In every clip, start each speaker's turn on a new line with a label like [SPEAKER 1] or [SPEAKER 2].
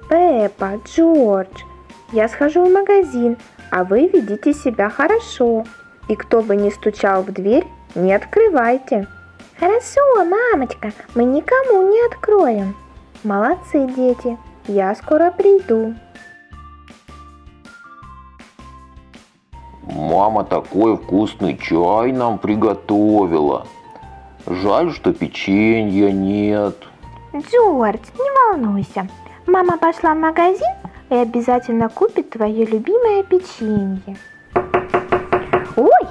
[SPEAKER 1] Пеппа, Джордж, я схожу в магазин, а вы ведите себя хорошо. И кто бы ни стучал в дверь, не открывайте. Хорошо, мамочка, мы никому не откроем. Молодцы, дети, я скоро приду.
[SPEAKER 2] Мама такой вкусный чай нам приготовила. Жаль, что печенья нет.
[SPEAKER 1] Джордж, не волнуйся. Мама пошла в магазин и обязательно купит твое любимое печенье. Ой,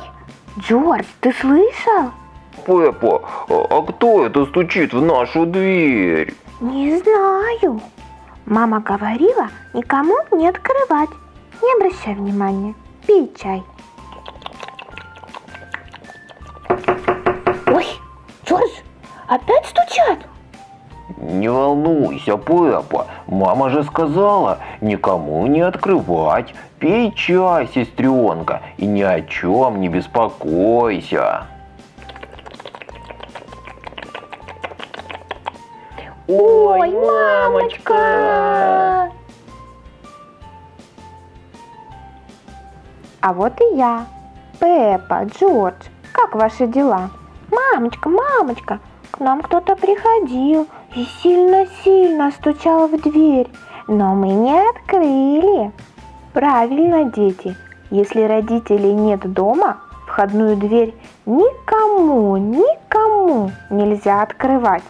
[SPEAKER 1] Джордж, ты слышал?
[SPEAKER 2] Пеппа, а кто это стучит в нашу дверь?
[SPEAKER 1] Не знаю. Мама говорила никому не открывать. Не обращай внимания. Пей чай. Ой, Джордж, опять стучат?
[SPEAKER 2] Не волнуйся, Пеппа, мама же сказала никому не открывать. Пей чай, сестренка, и ни о чем не беспокойся.
[SPEAKER 1] Ой, мамочка! А вот и я. Пеппа, Джордж, как ваши дела? Мамочка, мамочка, к нам кто-то приходил и сильно-сильно стучал в дверь, но мы не открыли. Правильно, дети, если родителей нет дома, входную дверь никому нельзя открывать.